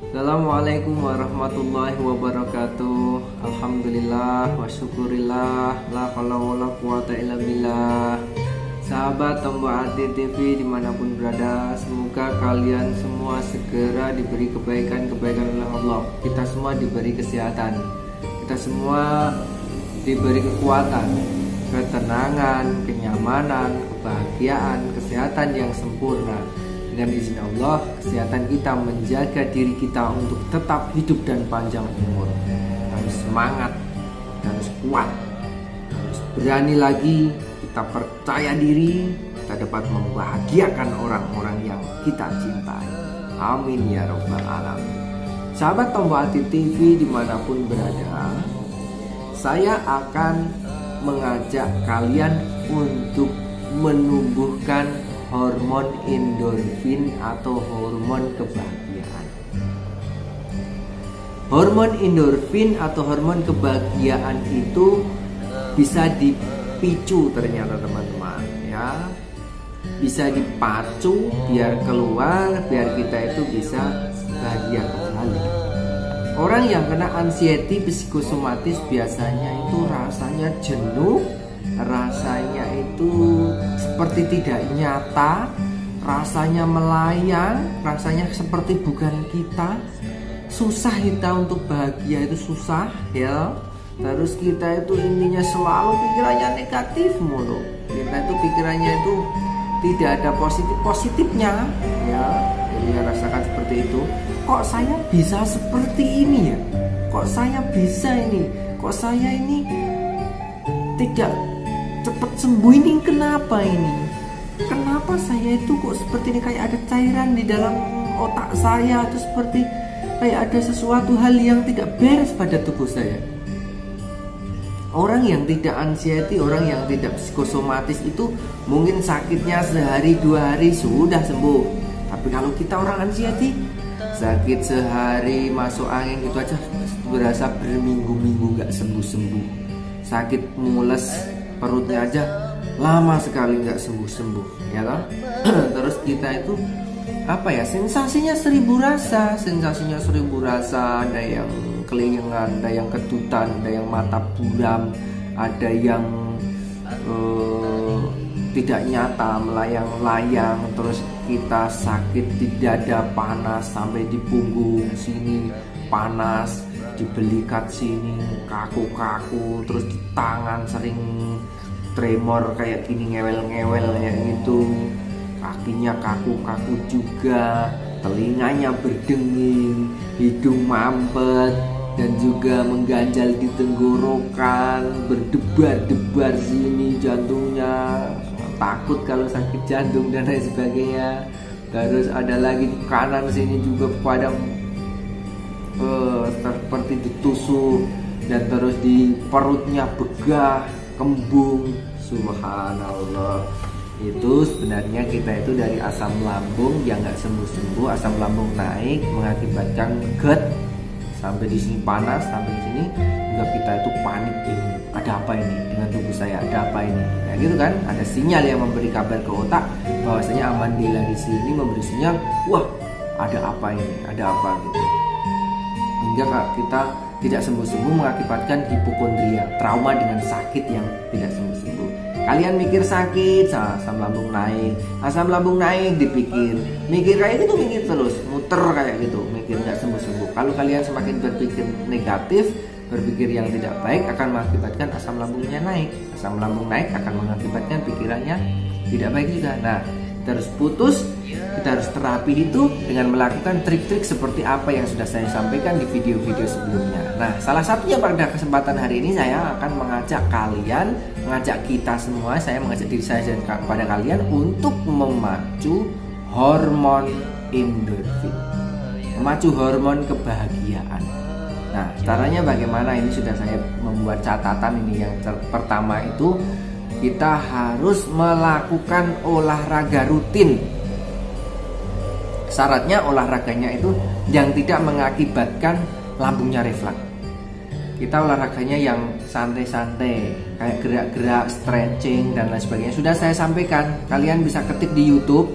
Assalamualaikum warahmatullahi wabarakatuh. Alhamdulillah wa syukurillah, la haula wala quwata illa billah. Sahabat Tombo Ati TV dimanapun berada, semoga kalian semua segera diberi kebaikan-kebaikan oleh Allah. Kita semua diberi kesehatan, kita semua diberi kekuatan, ketenangan, kenyamanan, kebahagiaan, kesehatan yang sempurna. Dengan izin Allah, kesehatan kita menjaga diri kita untuk tetap hidup dan panjang umur. Harus semangat, harus kuat, harus berani lagi. Kita percaya diri, kita dapat membahagiakan orang-orang yang kita cintai. Amin ya rabbal alamin. Sahabat Tombo Ati TV dimanapun berada, saya akan mengajak kalian untuk menumbuhkan hormon endorfin atau hormon kebahagiaan. Hormon endorfin atau hormon kebahagiaan itu bisa dipicu ternyata teman-teman ya. Bisa dipacu biar keluar, biar kita itu bisa bahagia kembali. Orang yang kena anxiety psikosomatis biasanya itu rasanya jenuh, rasanya itu seperti tidak nyata, rasanya melayang, rasanya seperti bukan kita. Susah kita untuk bahagia, itu susah ya. Terus kita itu intinya selalu pikirannya negatif mulu. Kita itu pikirannya itu tidak ada positifnya ya. Jadi rasakan seperti itu. Kok saya bisa seperti ini ya? Kok saya bisa ini? Kok saya ini tidak cepat sembuh ini, kenapa ini? Kenapa saya itu kok seperti ini, kayak ada cairan di dalam otak saya, atau seperti kayak ada sesuatu hal yang tidak beres pada tubuh saya. Orang yang tidak anxiety, orang yang tidak psikosomatis itu mungkin sakitnya sehari dua hari sudah sembuh. Tapi kalau kita orang anxiety, sakit sehari masuk angin gitu aja berasa berminggu-minggu gak sembuh-sembuh. Sakit mules perutnya aja lama sekali nggak sembuh-sembuh ya kan. Terus kita itu apa ya, sensasinya seribu rasa, ada yang kelingan, ada yang kedutan, ada yang mata buram, ada yang tidak nyata, melayang-layang. Terus kita sakit di dada panas sampai di punggung sini panas, di belikat sini kaku-kaku, terus di tangan sering tremor kayak gini, ngewel-ngewel kayak gitu, kakinya kaku-kaku juga, telinganya berdenging, hidung mampet, dan juga mengganjal di tenggorokan, berdebar-debar sini jantungnya, takut kalau sakit jantung dan lain sebagainya. Terus ada lagi di kanan sini juga pada seperti ditusuk, dan terus di perutnya begah, kembung. Subhanallah. Itu sebenarnya kita itu dari asam lambung yang nggak sembuh-sembuh, asam lambung naik mengakibatkan GERD, sampai di sini panas, sampai di sini juga kita itu panik, ini ada apa ini dengan tubuh saya, ada apa ini, ya gitu kan. Ada sinyal yang memberi kabar ke otak bahwasanya amandila di sini memberi sinyal, wah ada apa ini, ada apa gitu. Hingga kita tidak sembuh-sembuh mengakibatkan hipokondria, trauma dengan sakit yang tidak sembuh-sembuh. Kalian mikir sakit, asam lambung naik mikir kayak gitu, mikir terus, muter kayak gitu, mikir nggak sembuh-sembuh. Kalau kalian semakin berpikir negatif, berpikir yang tidak baik, akan mengakibatkan asam lambungnya naik. Asam lambung naik akan mengakibatkan pikirannya tidak baik juga. Nah, terus putus. Kita harus terapi itu dengan melakukan trik-trik seperti apa yang sudah saya sampaikan di video-video sebelumnya. Nah, salah satunya pada kesempatan hari ini saya akan mengajak kalian, mengajak kita semua, saya mengajak diri saya dan kepada kalian untuk memacu hormon endorfin, memacu hormon kebahagiaan. Nah, caranya bagaimana? Ini sudah saya membuat catatan ini. Yang pertama itu kita harus melakukan olahraga rutin. Syaratnya olahraganya itu yang tidak mengakibatkan lambungnya refleks. Kita olahraganya yang santai-santai, kayak gerak-gerak, stretching dan lain sebagainya. Sudah saya sampaikan, kalian bisa ketik di YouTube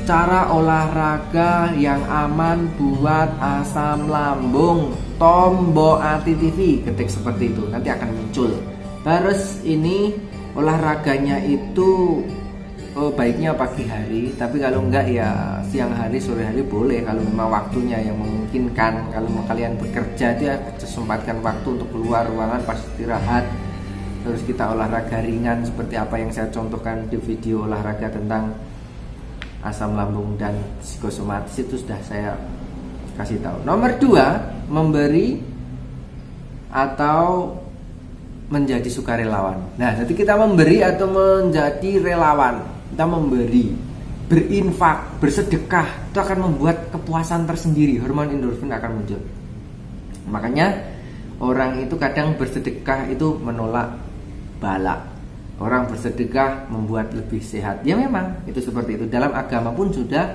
cara olahraga yang aman buat asam lambung, tombol anti TV, ketik seperti itu nanti akan muncul. Terus ini olahraganya itu baiknya pagi hari, tapi kalau enggak ya siang hari, sore hari boleh kalau memang waktunya yang memungkinkan. Kalau kalian bekerja itu ya sempatkan waktu untuk keluar ruangan pas istirahat. Terus kita olahraga ringan seperti apa yang saya contohkan di video olahraga tentang asam lambung dan psikosomatis itu sudah saya kasih tahu. Nomor 2, memberi atau menjadi sukarelawan. Nah, jadi kita memberi atau menjadi relawan, kita memberi, berinfak, bersedekah, itu akan membuat kepuasan tersendiri, hormon endorfin akan muncul. Makanya orang itu kadang bersedekah itu menolak bala. Orang bersedekah membuat lebih sehat. Ya memang itu seperti itu. Dalam agama pun sudah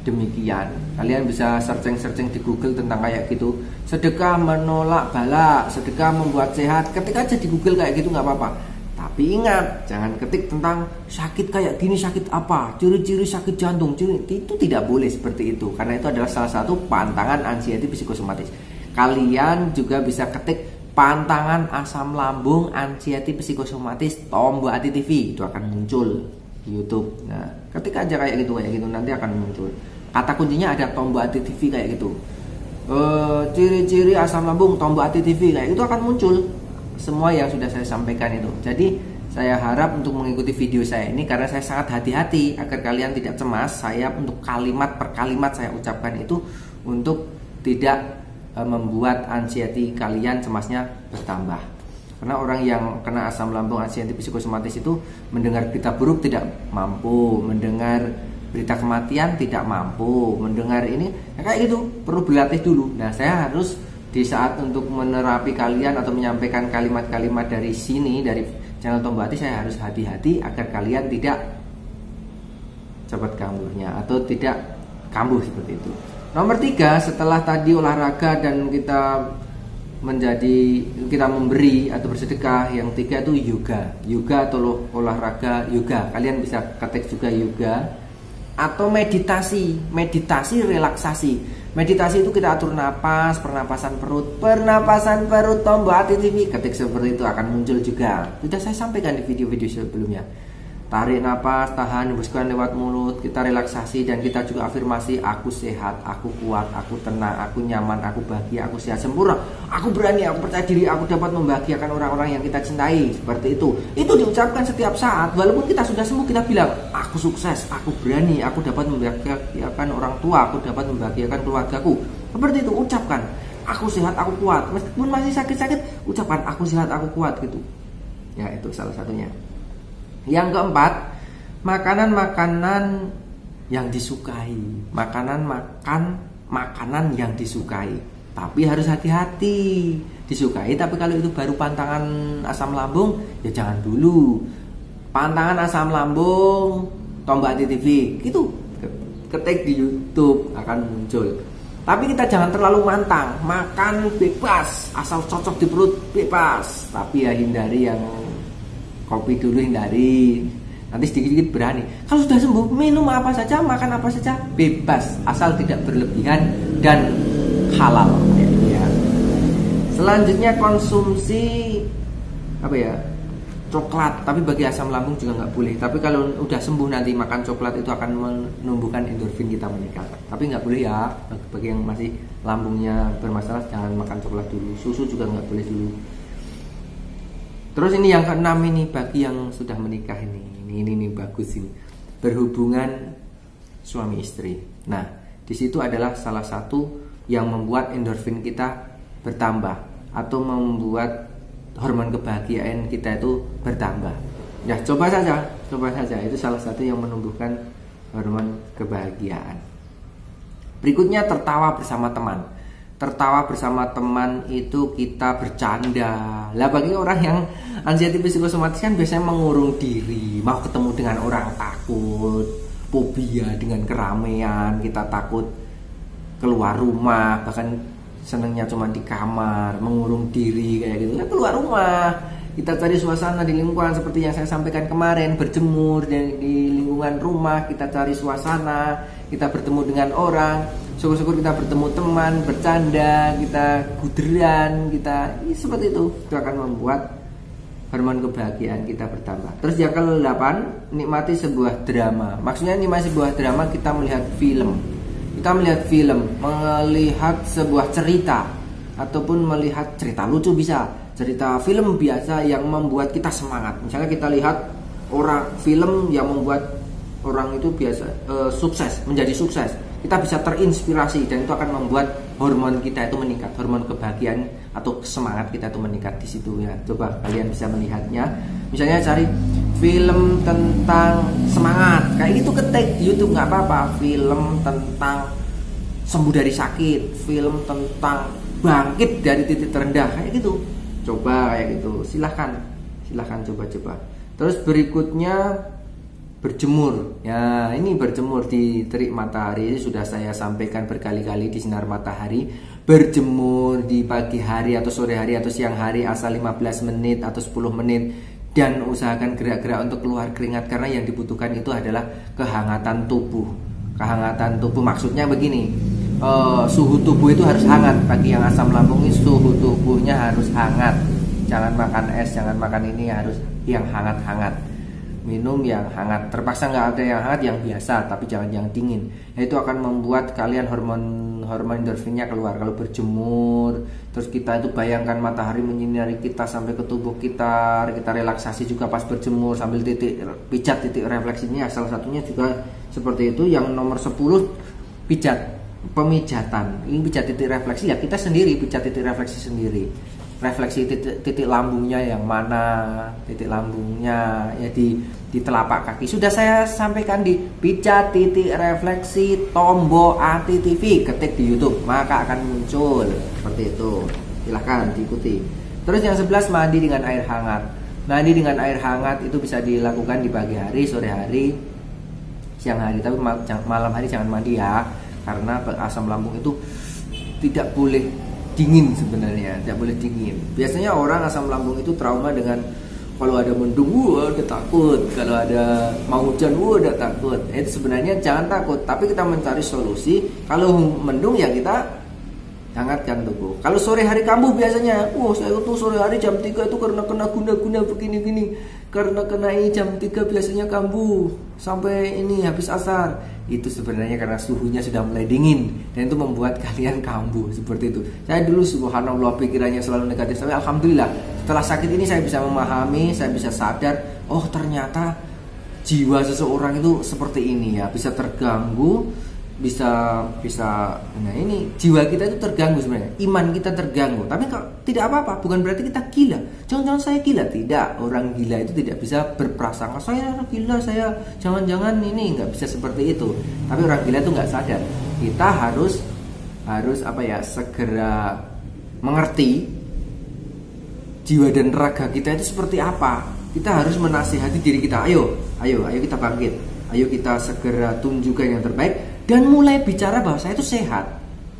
demikian. Kalian bisa searching di Google tentang kayak gitu. Sedekah menolak bala, sedekah membuat sehat. Ketik aja di Google kayak gitu nggak apa-apa. Tapi ingat, jangan ketik tentang sakit kayak gini, sakit apa, ciri-ciri sakit jantung, itu tidak boleh seperti itu. Karena itu adalah salah satu pantangan anxiety psikosomatis. Kalian juga bisa ketik pantangan asam lambung, anxiety psikosomatis, tombol anti TV, itu akan muncul di YouTube. Nah, ketika aja kayak gitu nanti akan muncul. Kata kuncinya ada tombol anti TV kayak gitu. Ciri-ciri asam lambung, tombol anti TV kayak itu akan muncul. Semua yang sudah saya sampaikan itu. Jadi saya harap untuk mengikuti video saya ini karena saya sangat hati-hati agar kalian tidak cemas. Saya untuk kalimat per kalimat saya ucapkan itu untuk tidak membuat anxiety kalian cemasnya bertambah. Karena orang yang kena asam lambung, anxiety psikosomatis itu mendengar berita buruk tidak mampu, mendengar berita kematian tidak mampu, mendengar ini ya kayak gitu, perlu berlatih dulu. Nah, saya harus di saat untuk menerapi kalian atau menyampaikan kalimat-kalimat dari sini, dari channel Tombol Hati, saya harus hati-hati agar kalian tidak cepat kambuhnya atau tidak kambuh seperti itu. Nomor 3, setelah tadi olahraga dan kita memberi atau bersedekah, yang 3 itu yoga atau olahraga yoga. Kalian bisa ketik juga yoga atau meditasi relaksasi. Meditasi itu kita atur napas, pernapasan perut, tombol hati TV, ketik seperti itu akan muncul juga. Sudah saya sampaikan di video-video sebelumnya. Tarik napas, tahan, hembuskan lewat mulut, kita relaksasi dan kita juga afirmasi, aku sehat, aku kuat, aku tenang, aku nyaman, aku bahagia, aku sehat sempurna, aku berani, aku percaya diri, aku dapat membahagiakan orang-orang yang kita cintai. Seperti itu. Itu diucapkan setiap saat. Walaupun kita sudah sembuh, kita bilang, aku sukses, aku berani, aku dapat membahagiakan orang tua, aku dapat membahagiakan keluargaku. Seperti itu, ucapkan, aku sehat, aku kuat. Meskipun masih sakit-sakit, ucapkan, aku sehat, aku kuat gitu. Ya, itu salah satunya. Yang keempat, makanan yang disukai. Makanan yang disukai. Tapi harus hati-hati. Disukai, tapi kalau itu baru pantangan asam lambung, ya jangan dulu. Pantangan asam lambung, tombol anti TV, gitu. Ketik di YouTube akan muncul. Tapi kita jangan terlalu mantang. Makan bebas, asal cocok di perut bebas. Tapi ya hindari yang kopi dulu, hindari. Nanti sedikit-sedikit berani. Kalau sudah sembuh, minum apa saja, makan apa saja, bebas, asal tidak berlebihan dan halal. Ya. Selanjutnya konsumsi coklat. Tapi bagi asam lambung juga nggak boleh. Tapi kalau udah sembuh nanti makan coklat itu akan menumbuhkan endorfin kita meningkat. Tapi nggak boleh ya. Bagi yang masih lambungnya bermasalah jangan makan coklat dulu. Susu juga nggak boleh dulu. Terus ini yang keenam ini bagi yang sudah menikah ini bagus ini. Berhubungan suami istri. Nah, di situ adalah salah satu yang membuat endorfin kita bertambah atau membuat hormon kebahagiaan kita itu bertambah. Ya, coba saja. Itu salah satu yang menumbuhkan hormon kebahagiaan. Berikutnya tertawa bersama teman. Tertawa bersama teman itu kita bercanda. Lah bagi orang yang anxiety psikosomatis kan biasanya mengurung diri, mau ketemu dengan orang takut, fobia dengan keramaian, kita takut keluar rumah, bahkan senangnya cuma di kamar, mengurung diri kayak gitu. Ya keluar rumah, kita cari suasana di lingkungan seperti yang saya sampaikan kemarin, berjemur di lingkungan rumah, kita cari suasana, kita bertemu dengan orang, syukur-syukur kita bertemu teman, bercanda, kita guderan, kita seperti itu akan membuat hormon kebahagiaan kita bertambah. Terus yang ke-8, nikmati sebuah drama. Maksudnya nikmati sebuah drama, kita melihat film. Kita melihat film, melihat sebuah cerita, ataupun melihat cerita lucu bisa, cerita film biasa yang membuat kita semangat. Misalnya kita lihat film yang membuat orang itu biasa sukses, menjadi sukses. Kita bisa terinspirasi dan itu akan membuat hormon kita itu meningkat, hormon kebahagiaan atau semangat kita itu meningkat di situ ya. Coba kalian bisa melihatnya. Misalnya cari film tentang semangat, kayak gitu ketik di YouTube nggak apa-apa. Film tentang sembuh dari sakit, film tentang bangkit dari titik terendah, kayak gitu. Coba kayak gitu. Silahkan coba. Terus berikutnya berjemur. Ya, ini berjemur di terik matahari. Ini sudah saya sampaikan berkali-kali di sinar matahari. Berjemur di pagi hari atau sore hari atau siang hari asal 15 menit atau 10 menit dan usahakan gerak-gerak untuk keluar keringat karena yang dibutuhkan itu adalah kehangatan tubuh. Kehangatan tubuh maksudnya begini. Suhu tubuh itu harus hangat. Bagi yang asam lambung ini suhu tubuhnya harus hangat. Jangan makan es, jangan makan ini, harus yang hangat-hangat. Minum yang hangat, terpaksa nggak ada yang hangat, yang biasa, tapi jangan yang dingin. Itu akan membuat kalian hormon endorfinnya keluar kalau berjemur. Terus kita itu bayangkan matahari menyinari kita sampai ke tubuh kita relaksasi juga pas berjemur sambil pijat titik refleksinya. Salah satunya juga seperti itu. Yang nomor 10 pemijatan. Ini pijat titik refleksi ya, kita sendiri pijat titik refleksi sendiri. Refleksi titik lambungnya yang mana, titik lambungnya ya di telapak kaki. Sudah saya sampaikan di pijat titik refleksi Tombo ATTV, ketik di YouTube maka akan muncul seperti itu. Silahkan diikuti. Terus yang 11, mandi dengan air hangat. Mandi dengan air hangat itu bisa dilakukan di pagi hari, sore hari, siang hari, tapi malam hari jangan mandi ya, karena asam lambung itu tidak boleh dingin sebenarnya, tidak boleh dingin. Biasanya orang asam lambung itu trauma dengan kalau ada mendung, udah takut. Kalau ada mau hujan, udah takut. Itu sebenarnya jangan takut, tapi kita mencari solusi. Kalau mendung ya kita hangatkan tubuh. Kalau sore hari kambuh biasanya, saya itu sore hari jam 3 itu karena kena guna-guna begini-gini. Karena kena ini jam 3 biasanya kambuh sampai ini habis asar. Itu sebenarnya karena suhunya sudah mulai dingin dan itu membuat kalian kambuh seperti itu. Saya dulu subhanallah pikirannya selalu negatif, tapi alhamdulillah setelah sakit ini saya bisa memahami, saya bisa sadar, oh ternyata jiwa seseorang itu seperti ini ya, bisa terganggu, bisa nah ini jiwa kita itu terganggu sebenarnya, iman kita terganggu. Tapi kalau tidak apa-apa, bukan berarti kita gila. Jangan-jangan saya gila, tidak. Orang gila itu tidak bisa berprasangka saya gila, saya jangan-jangan ini, nggak bisa seperti itu. Tapi orang gila itu nggak sadar. Kita harus segera mengerti jiwa dan raga kita itu seperti apa. Kita harus menasihati diri kita. Ayo kita bangkit. Ayo kita segera tunjukkan yang terbaik dan mulai bicara bahwa saya itu sehat.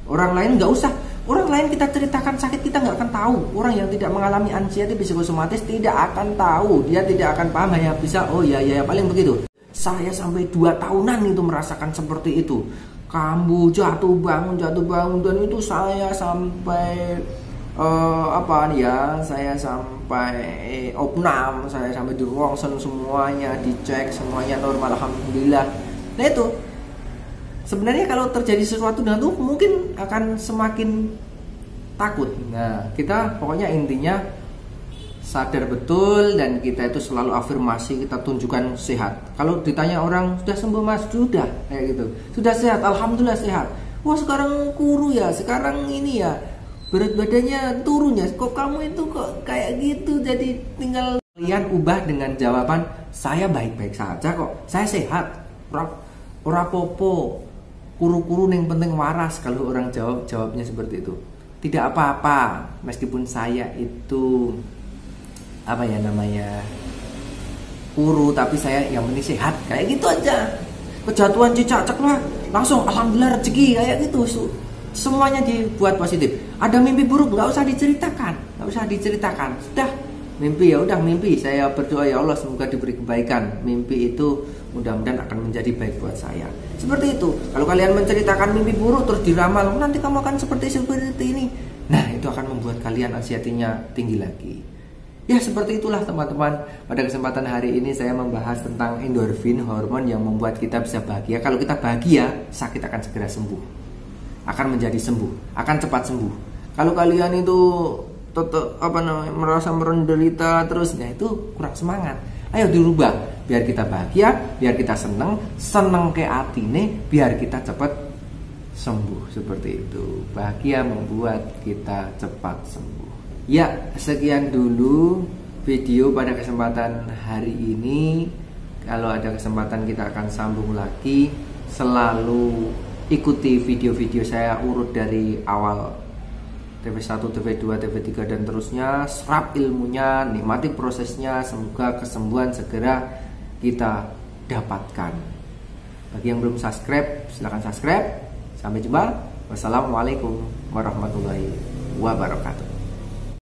Orang lain nggak usah. Orang lain kita ceritakan sakit, kita nggak akan tahu. Orang yang tidak mengalami anxiety psikosomatis tidak akan tahu. Dia tidak akan paham, hanya bisa paling begitu. Saya sampai 2 tahunan itu merasakan seperti itu. Kambuh, jatuh bangun dan itu saya sampai saya sampai opnam, saya sampai di ronsen semuanya, dicek semuanya normal, alhamdulillah. Nah itu sebenarnya kalau terjadi sesuatu dengan tubuh mungkin akan semakin takut. Nah kita pokoknya intinya sadar betul dan kita itu selalu afirmasi, kita tunjukkan sehat. Kalau ditanya orang sudah sembuh mas, sudah kayak gitu, sudah sehat, alhamdulillah sehat. Wah sekarang kuru ya, sekarang ini ya berat badannya turun ya, kok kamu itu kok kayak gitu. Jadi tinggal kalian ubah dengan jawaban saya baik-baik saja kok, saya sehat, ora popo, kuru-kuru yang penting waras. Kalau orang jawabnya seperti itu, tidak apa-apa meskipun saya itu kuru, tapi saya yang penting sehat, kayak gitu aja. Kejatuhan cicak lah langsung alhamdulillah rezeki, kayak gitu. Semuanya dibuat positif. Ada mimpi buruk nggak usah diceritakan, sudah mimpi ya udah mimpi, saya berdoa ya Allah semoga diberi kebaikan. Mimpi itu mudah-mudahan akan menjadi baik buat saya. Seperti itu. Kalau kalian menceritakan mimpi buruk terus diramal, nanti kamu akan seperti ini. Nah, itu akan membuat kalian anxiety-nya tinggi lagi. Ya, seperti itulah teman-teman. Pada kesempatan hari ini saya membahas tentang endorfin, hormon yang membuat kita bisa bahagia. Kalau kita bahagia, sakit akan segera sembuh. Akan menjadi sembuh, akan cepat sembuh. Kalau kalian itu tetap merasa menderita terus, nah itu kurang semangat. Ayo dirubah biar kita bahagia, biar kita seneng ke atine, biar kita cepat sembuh. Seperti itu. Bahagia membuat kita cepat sembuh. Ya, sekian dulu video pada kesempatan hari ini. Kalau ada kesempatan kita akan sambung lagi. Selalu ikuti video-video saya urut dari awal TV1, TV2, TV3 dan terusnya. Serap ilmunya, nikmati prosesnya. Semoga kesembuhan segera kita dapatkan. Bagi yang belum subscribe, silahkan subscribe. Sampai jumpa. Wassalamualaikum warahmatullahi wabarakatuh.